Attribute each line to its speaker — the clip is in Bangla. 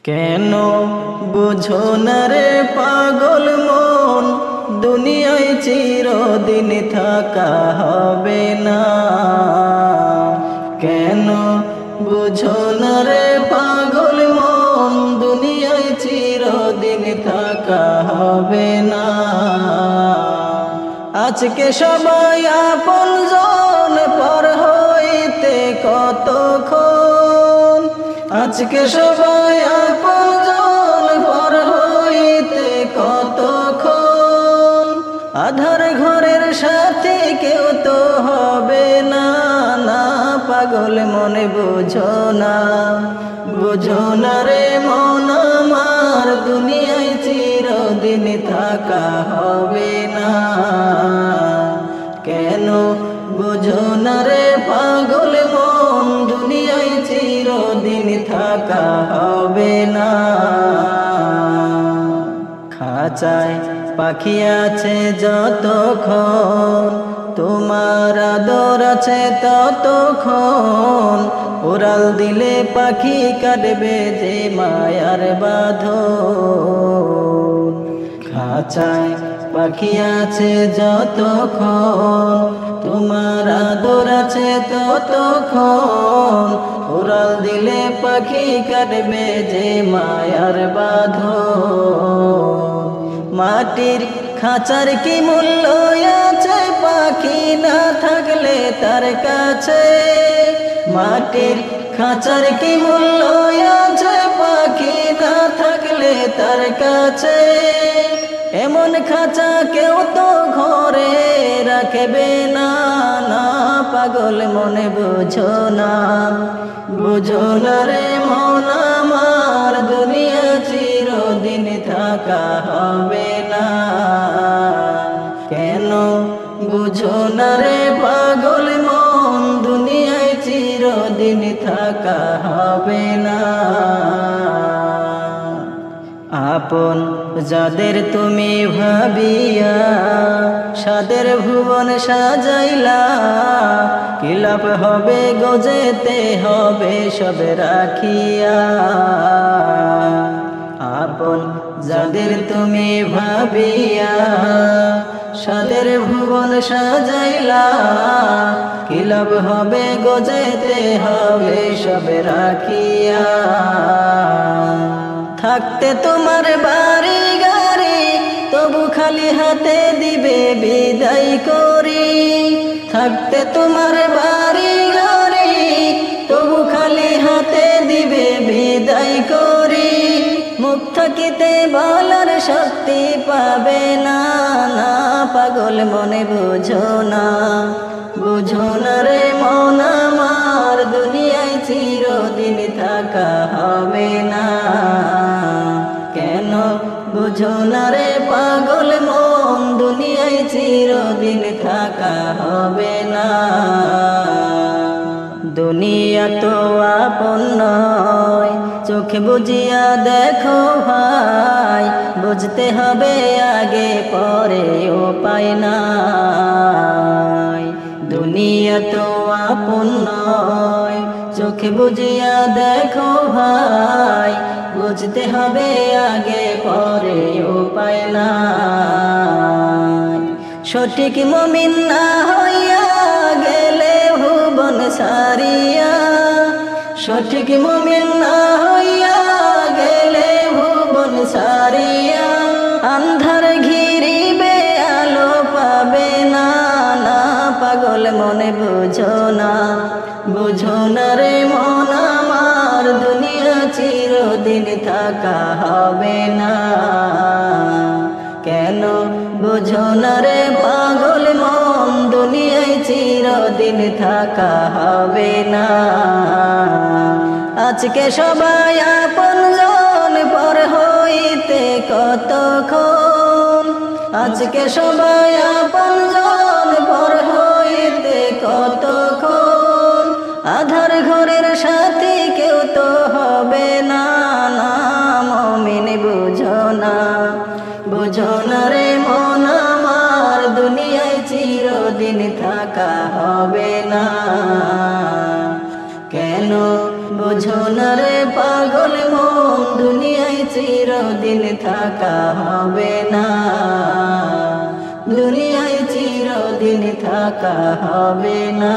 Speaker 1: কেন বুঝো না রে পাগল মন, দুনিয়ায় চিরদিন থাকা হবে না। কেন বুঝো না রে পাগল মন, দুনিয়ায় চিরদিন থাকা হবে না। আজকে সবাই আপনজন, পর হইতে কতক্ষণ। আজকে সবাই আপনজন, পর হইতে কতক্ষণ। আধার ঘরের সাথে কেউ তো হবে না। না পাগল মনে বুঝো না, বুঝো না রে মন আমার, দুনিয়ায় চিরদিন থাকা হবে না। কেন বুঝো না রে পাগল মন, দুনিয়ায় চিরদিন থাকা হবে না। খাঁচায় পাখি আছে যতক্ষণ, তোমার আদর আছে ততক্ষণ। উড়াল দিলে পাখি কাটবে যে মায়ার বাঁধন। খাঁচায় পাখি আছে যতক্ষণ, তোমার আদর আছে ততক্ষণ। উড়াল দিলে পাখি কাটবে যে মায়ার বাঁধন। মাটির খাঁচার কি মূল্য আছে পাখি না থাকলে তার কাছে। মাটির খাঁচার কি মূল্য আছে পাখি না থাকলে তার কাছে। এমন খাঁচা কেউ তো ঘরে রাখবে না। না পাগল মনে বুঝো না, বুঝো না রে মন আমার, দুনিয়া চিরদিন থাকা হবে না। কেন বুঝো না রে পাগল মন, দুনিয়ায় চিরদিন থাকা হবে না। আপন যাদের তুমি ভাবিয়া সাদের ভুবন সাজাইলা, কি লাভ হবে গজেতে হবে সব রাখিয়া। আপন যাদের তুমি ভাবিয়া সাদের ভুবন সাজাইলা, কি লাভ হবে গজেতে হবে সব রাখিয়া। থাকতে তোমার বাড়ি গাড়ি, তবু খালি হাতে দিবে বিদায় করি। থাকতে তোমার বাড়ি গাড়ি, তবু খালি হাতে দিবে বিদায় করি। মুখ থাকিতে বলার শক্তি পাবে না। না পাগল মনে বুঝো না, বুঝো না রে মন আমার, দুনিয়ায় চিরদিন থাকা হবে না। কেন বুঝো না রে পাগল মন, দুনিয়ায় চিরদিন থাকা হবে না। দুনিয়া তো আপন নয়, চোখে বুঝিয়া দেখো ভাই, বুঝতে হবে আগে পরে উপায় নাই। দুনিয়া তো আপন নয়, চোখে বুঝিয়া দেখো ভাই, বুঝতে হবে আগে পরে উপায় নাই। সঠিক মুমিন না হইয়া গেলে ভুবন সারিয়া, সঠিক মুমিন না হইয়া গেলে ভুবন সারিয়া। আন্ধার ঘিরিবে আলো পাবে না। না পাগল মনে বুঝো না, বুঝো না রে মন আমার, দুনিয়া চিরদিন থাকা হবে না। কেন বুঝো না রে পাগল মন, দুনিয়ায় চিরদিন থাকা হবে না। আজকে সবাই আপনজন, পর হইতে কতক্ষণ। আজকে সবাই আপনজন, পর হইতে কতক্ষণ। আধার ঘরের সাথে কেউ তো হবে না। না মুমিন বুঝো না, বুঝো না রে মন আমার, দুনিয়ায় চিরদিন থাকা হবে না। কেন বুঝো না রে পাগল মন, দুনিয়া চিরদিন থাকা হবে না, দুনিয়ায় চিরদিন থাকা হবে না।